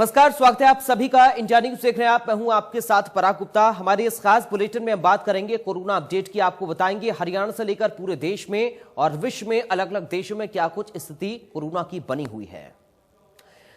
नमस्कार, स्वागत है आप सभी का इंडिया न्यूज देख रहे हैं आप। मैं हूं आपके साथ पराग गुप्ता। हमारे इस खास बुलेटिन में हम बात करेंगे कोरोना अपडेट की। आपको बताएंगे हरियाणा से लेकर पूरे देश में और विश्व में अलग अलग देशों में क्या कुछ स्थिति कोरोना की बनी हुई है।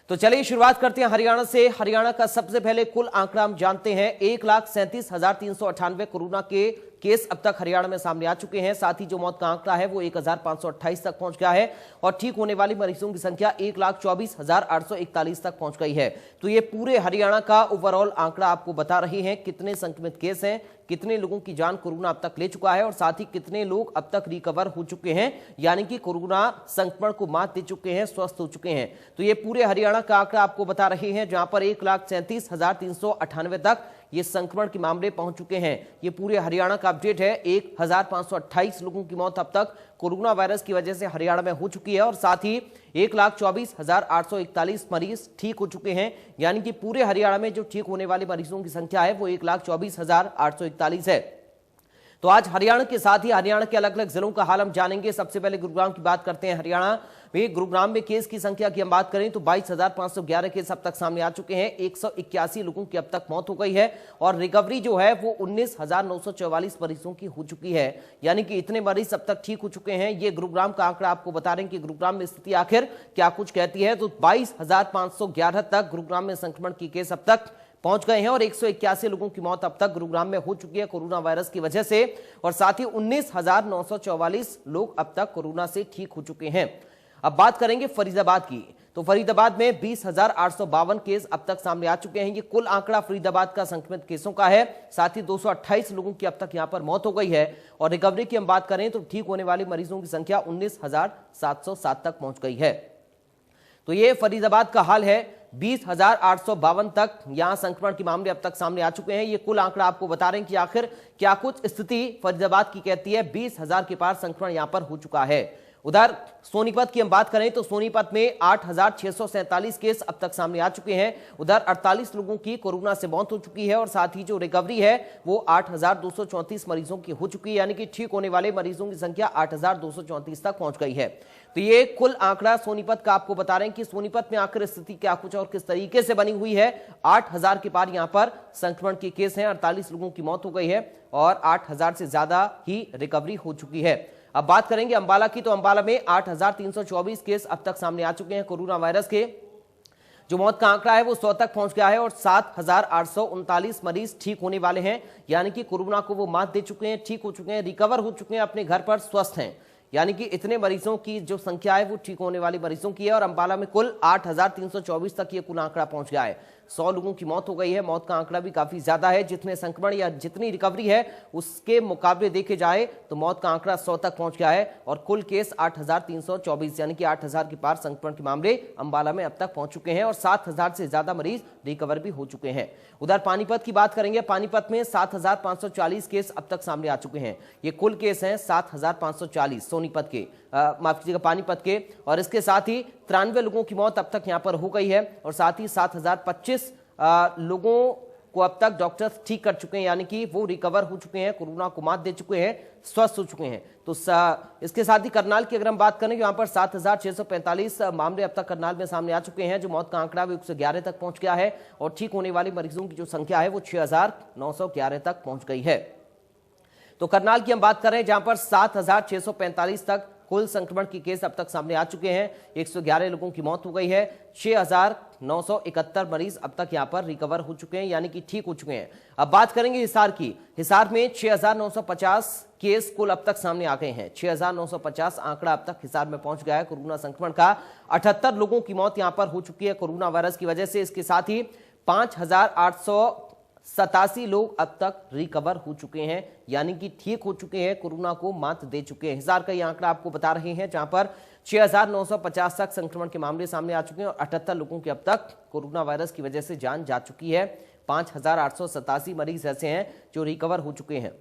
तो चलिए शुरुआत करते हैं हरियाणा से। हरियाणा का सबसे पहले कुल आंकड़ा हम जानते हैं। 1,37,398 कोरोना के केस अब तक हरियाणा में सामने आ चुके हैं। साथ ही जो मौत का आंकड़ा है वो 1,528 तक पहुंच गया है और ठीक होने वाली मरीजों की संख्या 1,24,841 तक पहुंच गई है। तो ये पूरे हरियाणा का ओवरऑल आंकड़ा आपको बता रहे हैं कितने संक्रमित केस हैं, कितने लोगों की जान कोरोना अब तक ले चुका है और साथ ही कितने लोग अब तक रिकवर हो चुके हैं, यानी कि कोरोना संक्रमण को मात दे चुके हैं, स्वस्थ हो चुके हैं। तो ये पूरे हरियाणा का आंकड़ा आपको बता रहे हैं, जहां पर 1,37,398 तक ये संक्रमण के मामले पहुंच चुके हैं। ये पूरे हरियाणा का अपडेट है। 1,528 लोगों की मौत अब तक कोरोना वायरस की वजह से हरियाणा में हो चुकी है और साथ ही 1,24,841 मरीज ठीक हो चुके हैं, यानी कि पूरे हरियाणा में जो ठीक होने वाले मरीजों की संख्या है वो 1,24,841 है। तो आज हरियाणा के साथ ही हरियाणा के अलग अलग जिलों का हाल हम जानेंगे। सबसे पहले गुरुग्राम की बात करते हैं। हरियाणा में गुरुग्राम में केस की संख्या की हम बात करें तो 22,511 केस अब तक सामने आ चुके हैं। 181 लोगों की अब तक मौत हो गई है और रिकवरी जो है वो 19,944 मरीजों की हो चुकी है, यानी कि इतने मरीज अब तक ठीक हो चुके हैं। ये गुरुग्राम का आंकड़ा आपको बता रहे हैं कि गुरुग्राम में स्थिति आखिर क्या कुछ कहती है। तो 22,511 तक गुरुग्राम में संक्रमण की केस अब तक पहुंच गए हैं और 181 लोगों की मौत अब तक गुरुग्राम में हो चुकी है कोरोना वायरस की वजह से और साथ ही 19,944 लोग अब तक कोरोना से ठीक हो चुके हैं। अब बात करेंगे फरीदाबाद की। तो फरीदाबाद में 20,852 केस अब तक सामने आ चुके हैं। ये कुल आंकड़ा फरीदाबाद का संक्रमित केसों का है। साथ ही 228 लोगों की अब तक यहां पर मौत हो गई है और रिकवरी की हम बात करें तो ठीक होने वाले मरीजों की संख्या 19,707 तक पहुंच गई है। तो ये फरीदाबाद का हाल है। 20,852 तक यहां संक्रमण के मामले अब तक सामने आ चुके हैं। ये कुल आंकड़ा आपको बता रहे हैं कि आखिर क्या कुछ स्थिति फरीदाबाद की कहती है। 20,000 के पार संक्रमण यहां पर हो चुका है। उधर सोनीपत की हम बात करें तो सोनीपत में 8,647 केस अब तक सामने आ चुके हैं। उधर 48 लोगों की कोरोना से मौत हो चुकी है और साथ ही जो रिकवरी है वो 8,234 मरीजों की हो चुकी है, यानी कि ठीक होने वाले मरीजों की संख्या 8,234 तक पहुंच गई है। तो ये कुल आंकड़ा सोनीपत का आपको बता रहे हैं कि सोनीपत में आखिर स्थिति क्या कुछ और किस तरीके से बनी हुई है। 8,000 के पार यहां पर संक्रमण के केस हैं, 48 लोगों की मौत हो गई है और 8,000 से ज्यादा ही रिकवरी हो चुकी है। अब बात करेंगे अंबाला की। तो अंबाला में 8,324 केस अब तक सामने आ चुके हैं कोरोना वायरस के। जो मौत का आंकड़ा है वो 100 तक पहुंच गया है और 7,839 मरीज ठीक होने वाले हैं, यानी कि कोरोना को वो मात दे चुके हैं, ठीक हो चुके हैं, रिकवर हो चुके हैं, अपने घर पर स्वस्थ हैं। यानी कि इतने मरीजों की जो संख्या है वो ठीक होने वाले मरीजों की है और अंबाला में कुल 8,324 तक ये कुल आंकड़ा पहुंच गया है। 100 लोगों की मौत हो गई है। मौत का आंकड़ा भी काफी ज्यादा है। जितने संक्रमण या जितनी रिकवरी है उसके मुकाबले देखे जाए तो मौत का आंकड़ा 100 तक पहुंच गया है और कुल केस 8,324 यानी कि 8,000 के पार संक्रमण के मामले अंबाला में अब तक पहुंच चुके हैं और 7,000 से ज्यादा मरीज रिकवर भी हो चुके हैं। उधर पानीपत की बात करेंगे। पानीपत में 7,540 केस अब तक सामने आ चुके हैं। ये कुल केस हैं 7,540 सोनीपत के, माफ कीजिएगा पानीपत के, और इसके साथ ही 93 लोगों की मौत अब तक यहां पर हो गई है और साथ ही 7,025 लोगों को अब तक डॉक्टर्स ठीक कर चुके हैं, यानी कि वो रिकवर हो चुके हैं, कोरोना को मात दे चुके हैं, स्वस्थ हो चुके हैं। तो इसके साथ ही करनाल की अगर हम बात करें, यहाँ पर 7,645 मामले अब तक करनाल में सामने आ चुके हैं। जो मौत का आंकड़ा वो 111 तक पहुंच गया है और ठीक होने वाले मरीजों की जो संख्या है वो 6,911 तक पहुंच गई है। तो करनाल की हम बात करें जहां पर 7,645 तक कुल संक्रमण की केस अब तक सामने आ चुके हैं। 111 लोगों की मौत हो गई है। 6,971 मरीज अब तक यहां पर रिकवर हो चुके हैं, यानी कि ठीक हो चुके हैं। अब बात करेंगे हिसार की। हिसार में 6,950 केस कुल अब तक सामने आ गए हैं। 6,950 आंकड़ा अब तक हिसार में पहुंच गया है कोरोना संक्रमण का। 78 लोगों की मौत यहां पर हो चुकी है कोरोना वायरस की वजह से। इसके साथ ही 5,887 लोग अब तक रिकवर हो चुके हैं, यानी कि ठीक हो चुके हैं, कोरोना को मात दे चुके हैं। हिसार का ये आंकड़ा आपको बता रहे हैं, जहां पर 6,950 तक संक्रमण के मामले सामने आ चुके हैं और 78 लोगों की अब तक कोरोना वायरस की वजह से जान जा चुकी है। 5,887 मरीज ऐसे हैं जो रिकवर हो चुके हैं।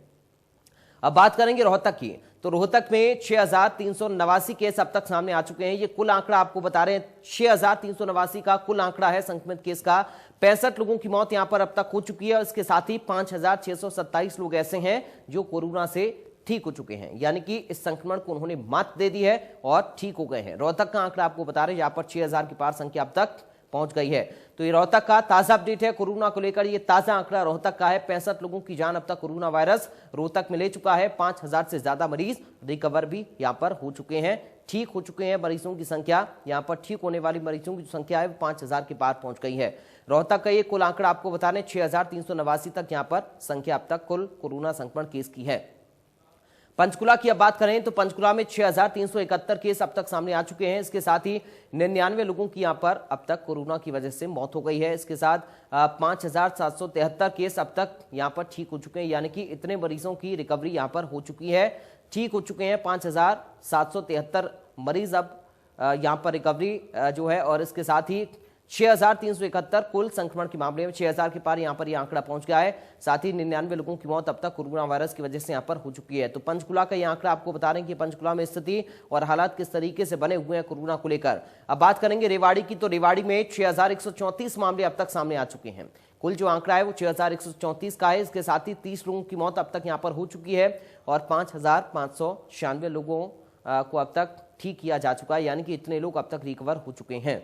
अब बात करेंगे रोहतक की। तो रोहतक में 6,389 केस अब तक सामने आ चुके हैं। ये कुल आंकड़ा आपको बता रहे हैं, 6,389 का कुल आंकड़ा है संक्रमित केस का। 65 लोगों की मौत यहां पर अब तक हो चुकी है और इसके साथ ही 5,627 लोग ऐसे हैं जो कोरोना से ठीक हो चुके हैं, यानी कि इस संक्रमण को उन्होंने मात दे दी है और ठीक हो गए हैं। रोहतक का आंकड़ा आपको बता रहे हैं, यहां पर 6,000 के पार संख्या अब तक पहुंच गई है। तो ये रोहतक का ताजा अपडेट है कोरोना को लेकर। ये ताजा आंकड़ा रोहतक का है। 65 लोगों की जान अब तक कोरोना वायरस रोहतक में ले चुका है। 5000 से ज्यादा मरीज रिकवर भी यहां पर हो चुके हैं, ठीक हो चुके हैं। मरीजों की संख्या यहां पर ठीक होने वाली मरीजों की संख्या है 5000 के पार पहुंच गई है। रोहतक का ये कुल आंकड़ा आपको बता दें 6389 तक यहां पर संख्या अब तक कुल कोरोना संक्रमण केस की है। पंचकुला की अब बात करें तो पंचकुला में 6371 केस अब तक सामने आ चुके हैं। इसके साथ ही 99 लोगों की यहां पर अब तक कोरोना की वजह से मौत हो गई है। इसके साथ 5773 केस अब तक यहां पर ठीक हो चुके हैं, यानी कि इतने मरीजों की रिकवरी यहां पर हो चुकी है, ठीक हो चुके हैं। 5773 मरीज अब यहां पर रिकवरी जो है, और इसके साथ ही 6371 कुल संक्रमण के मामले में 6000 के पार यहां पर यह आंकड़ा पहुंच गया है। साथ ही 99 लोगों की मौत अब तक कोरोना वायरस की वजह से यहां पर हो चुकी है। तो पंचकुला का यह आंकड़ा आपको बता रहे हैं कि पंचकुला में स्थिति और हालात किस तरीके से बने हुए हैं कोरोना को लेकर। अब बात करेंगे रेवाड़ी की, तो रेवाड़ी में 6134 मामले अब तक सामने आ चुके हैं। कुल जो आंकड़ा है वो 6134 का है। इसके साथ ही 30 लोगों की मौत अब तक यहां पर हो चुकी है और 5596 लोगों को अब तक ठीक किया जा चुका है, यानी कि इतने लोग अब तक रिकवर हो चुके हैं।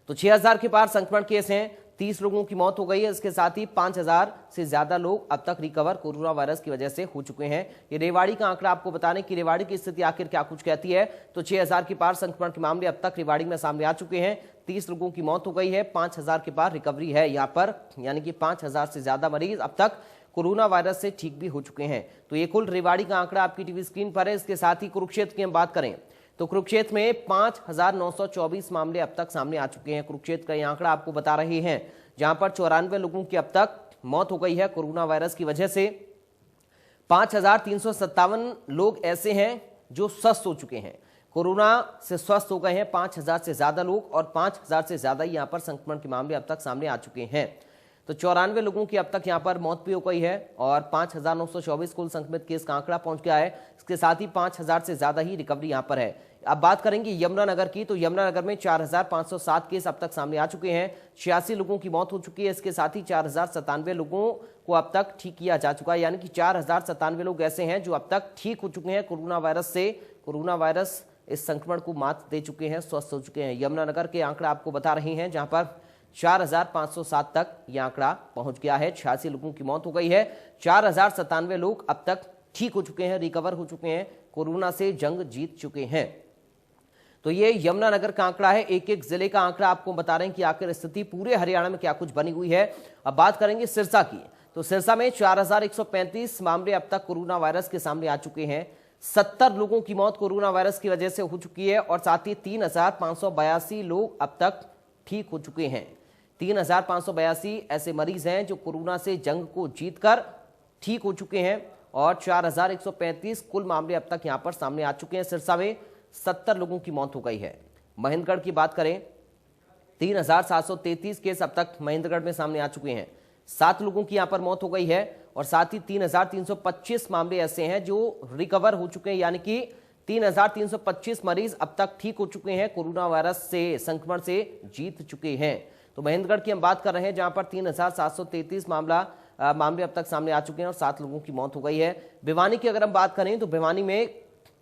तो 6000 के पार संक्रमण केस हैं, 30 लोगों की मौत हो गई है। इसके साथ ही 5000 से ज्यादा लोग अब तक रिकवर कोरोना वायरस की वजह से हो चुके हैं। ये रेवाड़ी का आंकड़ा आपको बताने की रेवाड़ी की स्थिति आखिर क्या कुछ कहती है। तो 6000 के पार संक्रमण के मामले अब तक रेवाड़ी में सामने आ चुके हैं, 30 लोगों की मौत हो गई है, 5000 के पार रिकवरी है यहाँ पर, यानी कि 5000 से ज्यादा मरीज अब तक कोरोना वायरस से ठीक भी हो चुके हैं। तो ये कुल रेवाड़ी का आंकड़ा आपकी टीवी स्क्रीन पर है। इसके साथ ही कुरुक्षेत्र की हम बात करें तो कुरुक्षेत्र में 5924 मामले अब तक सामने आ चुके हैं। कुरुक्षेत्र का यह आंकड़ा आपको बता रहे हैं, जहां पर 94 लोगों की अब तक मौत हो गई है कोरोना वायरस की वजह से। 5357 लोग ऐसे हैं जो स्वस्थ हो चुके हैं, कोरोना से स्वस्थ हो गए हैं 5000 से ज्यादा लोग, और 5000 से ज्यादा यहां पर संक्रमण के मामले अब तक सामने आ चुके हैं। तो 94 लोगों की अब तक यहां पर मौत भी हो गई है और 5924 कुल संक्रमित केस का आंकड़ा पहुंच गया है। इसके साथ ही 5000 से ज्यादा ही रिकवरी यहां पर है। अब बात करेंगे यमुनानगर की, तो यमुनानगर में 4507 केस अब तक सामने आ चुके हैं, 86 लोगों की मौत हो चुकी है। इसके साथ ही 4097 लोगों को अब तक ठीक किया जा चुका है, यानी कि 4097 लोग ऐसे हैं जो अब तक ठीक हो चुके हैं कोरोना वायरस से। कोरोना वायरस इस संक्रमण को मात दे चुके हैं, स्वस्थ हो चुके हैं। यमुनानगर के आंकड़ा आपको बता रहे हैं, जहां पर 4507 तक यह आंकड़ा पहुंच गया है, 86 लोगों की मौत हो गई है, 4097 लोग अब तक ठीक हो चुके हैं, रिकवर हो चुके हैं, कोरोना से जंग जीत चुके हैं। तो ये यमुनानगर का आंकड़ा है। एक एक जिले का आंकड़ा आपको बता रहे हैं कि आखिर स्थिति पूरे हरियाणा में क्या कुछ बनी हुई है। अब बात करेंगे सिरसा की, तो सिरसा में 4135 मामले अब तक कोरोना वायरस के सामने आ चुके हैं। 70 लोगों की मौत कोरोना वायरस की वजह से हो चुकी है और साथ ही 3582 लोग अब तक ठीक हो चुके हैं। 3582 ऐसे मरीज हैं जो कोरोना से जंग को जीतकर ठीक हो चुके हैं और 4135 कुल मामले अब तक यहां पर सामने आ चुके हैं। सिरसा में 70 लोगों की मौत हो गई है। महेंद्रगढ़ की बात करें, 3733 केस अब तक महेंद्रगढ़ में सामने आ चुके हैं, 7 लोगों की यहां पर मौत हो गई है और साथ ही 3325 मामले ऐसे हैं जो रिकवर हो चुके हैं, यानी कि 3325 मरीज अब तक ठीक हो चुके हैं, कोरोना वायरस से संक्रमण से जीत चुके हैं। तो महेंद्रगढ़ की हम बात कर रहे हैं, जहां पर 3733 मामले अब तक सामने आ चुके हैं और 7 लोगों की मौत हो गई है। भिवानी की अगर हम बात करें तो भिवानी में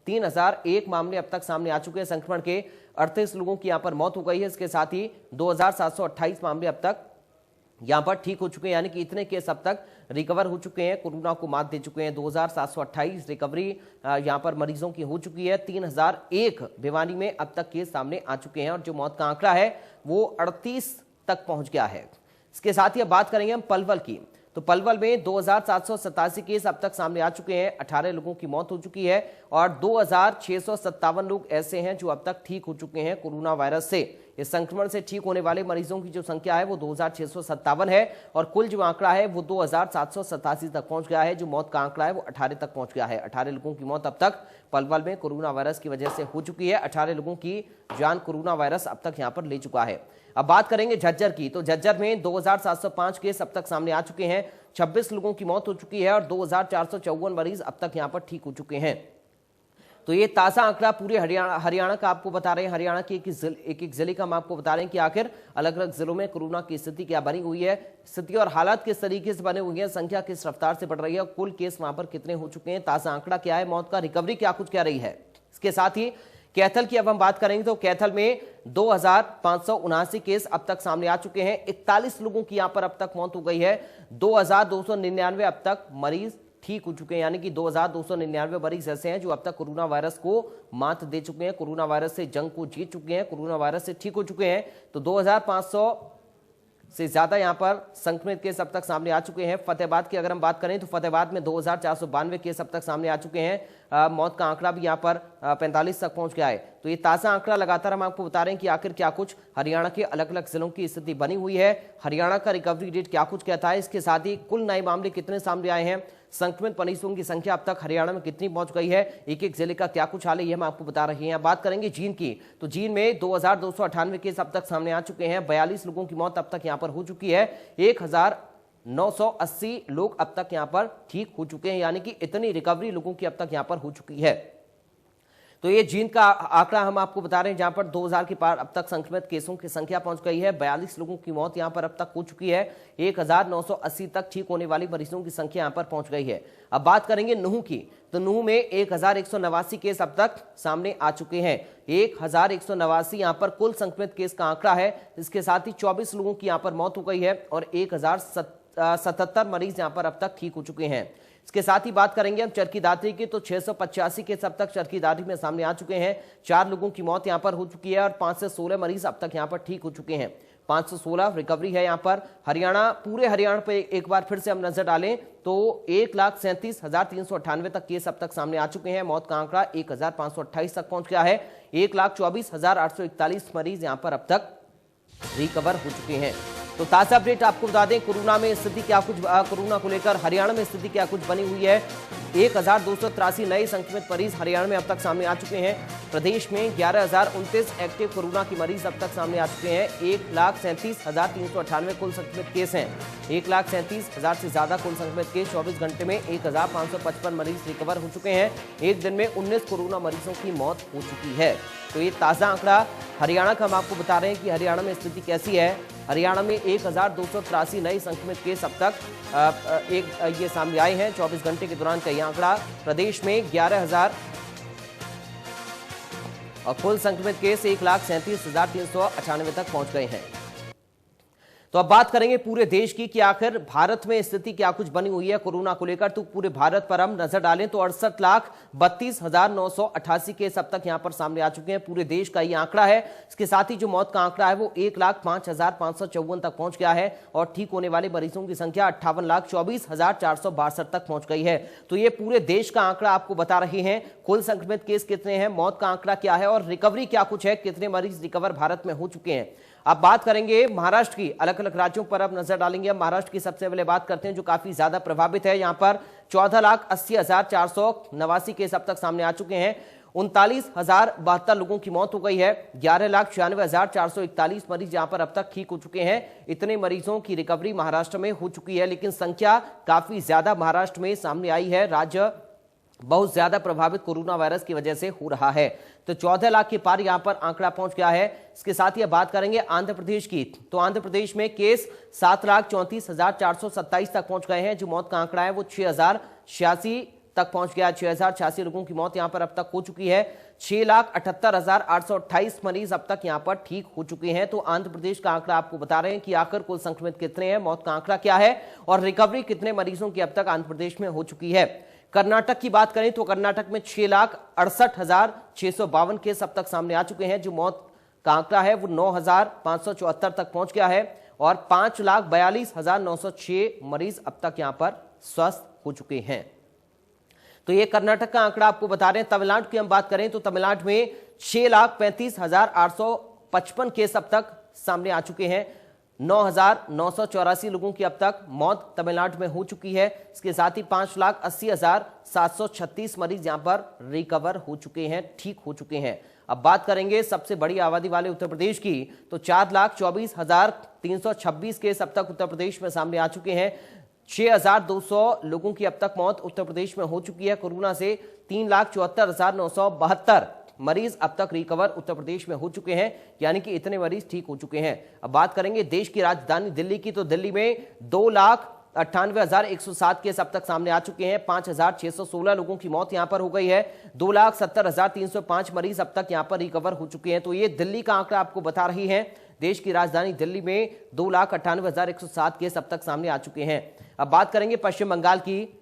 3001 मामले अब तक सामने आ चुके हैं संक्रमण के, 38 लोगों की यहां पर मौत हो गई है। इसके साथ ही 2728 मामले अब तक यहां पर ठीक हो चुके हैं, यानी कि इतने केस अब तक रिकवर हो चुके हैं, कोरोना को मात दे चुके हैं। 2728 रिकवरी यहां पर मरीजों की हो चुकी है। 3001 भिवानी में अब तक केस सामने आ चुके हैं और जो मौत का आंकड़ा है वो 38 तक पहुंच गया है। इसके साथ ही अब बात करेंगे हम पलवल की, तो पलवल में 2787 केस अब तक सामने आ चुके हैं, 18 लोगों की मौत हो चुकी है और 2657 लोग ऐसे हैं जो अब तक ठीक हो चुके हैं कोरोना वायरस से। इस संक्रमण से ठीक होने वाले मरीजों की जो संख्या है वो 2657 है और कुल जो आंकड़ा है वो 2787 तक पहुंच गया है। जो मौत का आंकड़ा है वो 18 तक पहुंच गया है। 18 लोगों की मौत अब तक पलवल में कोरोना वायरस की वजह से हो चुकी है। 18 लोगों की जान कोरोना वायरस अब तक यहां पर ले चुका है। अब बात करेंगे झज्जर की, तो झज्जर में 2705 केस अब तक सामने आ चुके हैं, 26 लोगों की मौत हो चुकी है और 2454 मरीज अब तक यहां पर ठीक हो चुके हैं। तो ये ताजा आंकड़ा पूरे हरियाणा का आपको बता रहे हैं। हरियाणा के एक एक जिले का हम आपको बता रहे हैं कि आखिर अलग अलग जिलों में कोरोना की स्थिति क्या बनी हुई है, स्थिति और हालात किस तरीके से बने हुए हैं, संख्या किस रफ्तार से बढ़ रही है, कुल केस वहां पर कितने हो चुके हैं, ताजा आंकड़ा क्या है, मौत का रिकवरी क्या कुछ कह रही है। इसके साथ ही कैथल की अब हम बात करेंगे तो कैथल में 2579 केस अब तक सामने आ चुके हैं। 41 लोगों की यहां पर अब तक मौत हो गई है। 2299 अब तक मरीज ठीक हो चुके हैं, यानी कि 2299 मरीज ऐसे हैं जो अब तक कोरोना वायरस को मात दे चुके हैं, कोरोना वायरस से जंग को जीत चुके हैं, कोरोना वायरस से ठीक हो चुके हैं। तो 2500 से ज्यादा यहां पर संक्रमित केस अब तक सामने आ चुके हैं। फतेहाबाद की अगर हम बात करें तो फतेहाबाद में 2492 केस अब तक सामने आ चुके हैं। मौत का आंकड़ा भी यहां पर 45 तक पहुंच गया है। तो ये ताजा आंकड़ा लगातार हम आपको बता रहे हैं कि आखिर क्या कुछ हरियाणा के अलग अलग जिलों की स्थिति बनी हुई है, हरियाणा का रिकवरी रेट क्या कुछ कहता है, इसके साथ ही कुल नए मामले कितने सामने आए हैं, संक्रमित मरीजों की संख्या अब तक हरियाणा में कितनी पहुंच गई है, एक एक जिले का क्या कुछ हाल है, ये हम आपको बता रहे हैं। बात करेंगे जींद की, तो जींद में 2298 केस अब तक सामने आ चुके हैं। 42 लोगों की मौत अब तक यहां पर हो चुकी है। 1980 लोग अब तक यहां पर ठीक हो चुके हैं, यानी कि इतनी रिकवरी लोगों की अब तक यहां पर हो चुकी है। तो ये जींद का आंकड़ा हम आपको बता रहे हैं, जहां पर 2000 के पार अब तक संक्रमित केसों की संख्या पहुंच गई है। 42 लोगों की मौत यहां पर अब तक हो चुकी है। 1980 तक ठीक होने वाली मरीजों की संख्या यहां पर पहुंच गई है। अब बात करेंगे नूह की, तो नूह में 1189 केस अब तक सामने आ चुके हैं। 1189 यहां पर कुल संक्रमित केस का आंकड़ा है। इसके साथ ही 24 लोगों की यहां पर मौत हो गई है और 1077 मरीज यहां पर अब तक ठीक हो चुके हैं। इसके साथ ही बात करेंगे हम चरखी दादरी की, तो 685 केस अब तक चरखी दादरी में सामने आ चुके हैं। 4 लोगों की मौत यहां पर हो चुकी है और 516 मरीज अब तक यहां पर ठीक हो चुके हैं। 516 रिकवरी है यहां पर। हरियाणा, पूरे हरियाणा पे एक बार फिर से हम नजर डालें तो 1,37,398 तक केस अब तक सामने आ चुके हैं। मौत का आंकड़ा 1,528 तक पहुंच गया है। 1,24,841 मरीज यहां पर अब तक रिकवर हो चुके हैं। तो ताजा अपडेट आपको बता दें, कोरोना में स्थिति क्या कुछ, कोरोना को लेकर हरियाणा में स्थिति क्या कुछ बनी हुई है। 1283 नए संक्रमित मरीज हरियाणा में अब तक सामने आ चुके हैं। प्रदेश में 11,029 एक्टिव कोरोना की मरीज अब तक सामने आ चुके हैं। 1,37,398 कुल संक्रमित केस हैं। 1,37,000 से ज्यादा कुल संक्रमित केस। 24 घंटे में 1,555 मरीज रिकवर हो चुके हैं। एक दिन में 19 कोरोना मरीजों की मौत हो चुकी है। तो ये ताजा आंकड़ा हरियाणा का हम आपको बता रहे हैं कि हरियाणा में स्थिति कैसी है। हरियाणा में 1283 नए संक्रमित केस अब तक ये सामने आए हैं 24 घंटे के दौरान का ये आंकड़ा। प्रदेश में 11,000 और कुल संक्रमित केस 1,37,398 तक पहुंच गए हैं। तो अब बात करेंगे पूरे देश की कि आखिर भारत में स्थिति क्या कुछ बनी हुई है कोरोना को लेकर। तो पूरे भारत पर हम नजर डालें तो 68,32,988 केस अब तक यहां पर सामने आ चुके हैं। पूरे देश का ये आंकड़ा है। इसके साथ ही जो मौत का आंकड़ा है वो 1,05,554 तक पहुंच गया है और ठीक होने वाले मरीजों की संख्या 58,24,462 तक पहुंच गई है। तो ये पूरे देश का आंकड़ा आपको बता रहे हैं। कुल संक्रमित केस कितने हैं, मौत का आंकड़ा क्या है और रिकवरी क्या कुछ है, कितने मरीज रिकवर भारत में हो चुके हैं। अब बात करेंगे महाराष्ट्र की, अलग अलग राज्यों पर अब नजर डालेंगे। अब महाराष्ट्र की सबसे पहले बात करते हैं जो काफी ज्यादा प्रभावित है। यहां पर 14,80,489 केस अब तक सामने आ चुके हैं। 39,072 लोगों की मौत हो गई है। 11,96,441 मरीज यहां पर अब तक ठीक हो चुके हैं। इतने मरीजों की रिकवरी महाराष्ट्र में हो चुकी है, लेकिन संख्या काफी ज्यादा महाराष्ट्र में सामने आई है। राज्य बहुत ज्यादा प्रभावित कोरोना वायरस की वजह से हो रहा है। तो 14 लाख के पार यहां पर आंकड़ा पहुंच गया है। इसके साथ ही बात करेंगे आंध्र प्रदेश की, तो आंध्र प्रदेश में केस 7,34,427 तक पहुंच गए हैं। जो मौत का आंकड़ा है वो 6,086 तक पहुंच गया। 6,086 लोगों की मौत यहां पर अब तक हो चुकी है। 6,78,828 मरीज अब तक यहां पर ठीक हो चुके हैं। तो आंध्र प्रदेश का आंकड़ा आपको बता रहे हैं कि आखिर कुल संक्रमित कितने हैं, मौत का आंकड़ा क्या है और रिकवरी कितने मरीजों की अब तक आंध्र प्रदेश में हो चुकी है। कर्नाटक की बात करें तो कर्नाटक में 6,68,652 केस अब तक सामने आ चुके हैं। जो मौत का आंकड़ा है वो 9,574 तक पहुंच गया है और 5,42,906 मरीज अब तक यहां पर स्वस्थ हो चुके हैं। तो ये कर्नाटक का आंकड़ा आपको बता रहे हैं। तमिलनाडु की हम बात करें तो तमिलनाडु में 6,35,855 केस अब तक सामने आ चुके हैं। 9,984 लोगों की अब तक मौत तमिलनाडु में हो चुकी है। इसके साथ ही 5,80,736 मरीज यहां पर रिकवर हो चुके हैं, ठीक हो चुके हैं। अब बात करेंगे सबसे बड़ी आबादी वाले उत्तर प्रदेश की, तो 4,24,326 केस अब तक उत्तर प्रदेश में सामने आ चुके हैं। 6,200 लोगों की अब तक मौत उत्तर प्रदेश में हो चुकी है कोरोना से। 3,74,972 मरीज अब तक रिकवर उत्तर प्रदेश में हो चुके हैं, यानी कि इतने मरीज ठीक हो चुके हैं। अब बात करेंगे देश की राजधानी दिल्ली की, तो दिल्ली में 98,107 केस अब तक सामने आ चुके हैं। 5,616 लोगों की मौत यहां पर हो गई है। 2,70,305 मरीज अब तक यहां पर रिकवर हो चुके हैं। तो ये दिल्ली का आंकड़ा आपको बता रही है। देश की राजधानी दिल्ली में 2,98,107 केस अब तक सामने आ चुके हैं। अब बात करेंगे पश्चिम बंगाल की,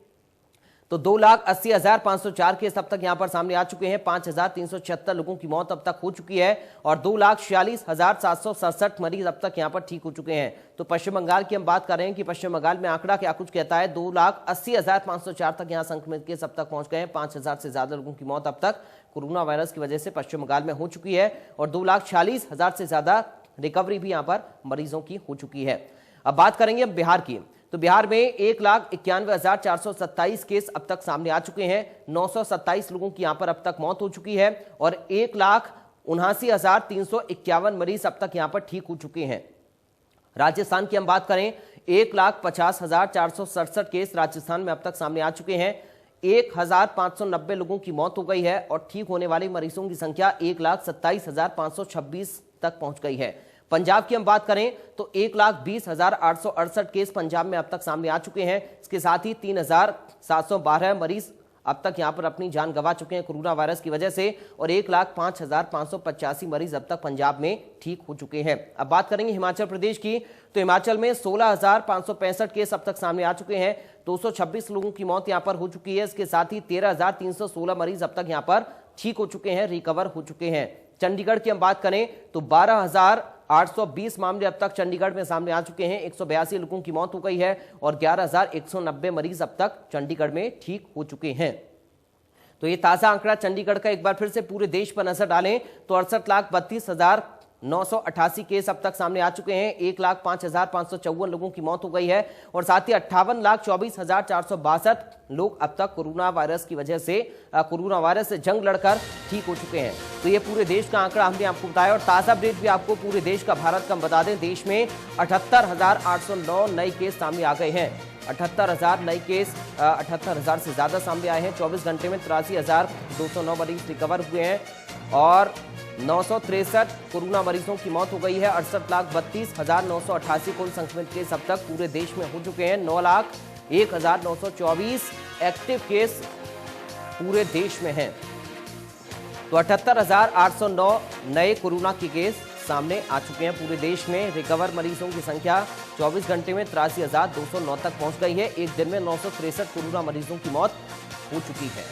तो 2,80,504 केस अब तक यहां पर सामने आ चुके हैं। 5,376 लोगों की मौत अब तक हो चुकी है और 2,46,767 मरीज अब तक यहां पर ठीक हो चुके हैं। तो पश्चिम बंगाल की हम बात कर रहे हैं कि पश्चिम बंगाल में आंकड़ा क्या कुछ कहता है। 2,80,504 तक यहां संक्रमित केस अब तक पहुंच गए हैं। 5,000 से ज्यादा लोगों की मौत अब तक कोरोना वायरस की वजह से पश्चिम बंगाल में हो चुकी है और 2,46,000 से ज्यादा रिकवरी भी यहां पर मरीजों की हो चुकी है। अब बात करेंगे हम बिहार की, तो बिहार में 1,91,427 केस अब तक सामने आ चुके हैं। 927 लोगों की यहां पर अब तक मौत हो चुकी है और 1,79,351 मरीज अब तक यहां पर ठीक हो चुके हैं। राजस्थान की हम बात करें, 1,50,467 केस राजस्थान में अब तक सामने आ चुके हैं। 1,590 लोगों की मौत हो गई है और ठीक होने वाले मरीजों की संख्या 1,27,526 तक पहुंच गई है। पंजाब की हम बात करें तो 1,20,868 केस पंजाब में अब तक सामने आ चुके हैं। इसके साथ ही 3,712 मरीज अब तक यहां पर अपनी जान गंवा चुके हैं कोरोना वायरस की वजह से और 1,05,585 मरीज अब तक पंजाब में ठीक हो चुके हैं। अब बात करेंगे हिमाचल प्रदेश की, तो हिमाचल में 16,565 केस अब तक सामने आ चुके हैं। 226 लोगों की मौत यहां पर हो चुकी है। इसके साथ ही 13,316 मरीज अब तक यहां पर ठीक हो चुके हैं, रिकवर हो चुके हैं। चंडीगढ़ की हम बात करें तो 12,820 मामले अब तक चंडीगढ़ में सामने आ चुके हैं। 182 लोगों की मौत हो गई है और 11,190 मरीज अब तक चंडीगढ़ में ठीक हो चुके हैं। तो ये ताजा आंकड़ा चंडीगढ़ का। एक बार फिर से पूरे देश पर नजर डालें तो 68,32,988 केस अब तक सामने आ चुके हैं। 1,05,554 लोगों की मौत हो गई है और साथ ही 58,24,462 लोग अब तक कोरोना वायरस की वजह से कोरोना वायरस से जंग लड़कर ठीक हो चुके हैं। तो ये पूरे देश का आंकड़ा हमने आपको बताया और ताजा अपडेट भी आपको पूरे देश का भारत का हम बता दें। देश में 78,809 नए केस सामने आ गए हैं। 78,000 नए केस 78,000 से ज्यादा सामने आए हैं। 24 घंटे में 83,209 मरीज रिकवर हुए हैं और 963 कोरोना मरीजों की मौत हो गई है। 68,32,988 कुल संक्रमित केस अब तक पूरे देश में हो चुके हैं। 9,01,924 एक्टिव केस पूरे देश में हैं। तो 78,809 नए कोरोना के केस सामने आ चुके हैं पूरे देश में। रिकवर मरीजों की संख्या 24 घंटे में 83,209 तक पहुंच गई है। एक दिन में 963 कोरोना मरीजों की मौत हो चुकी है।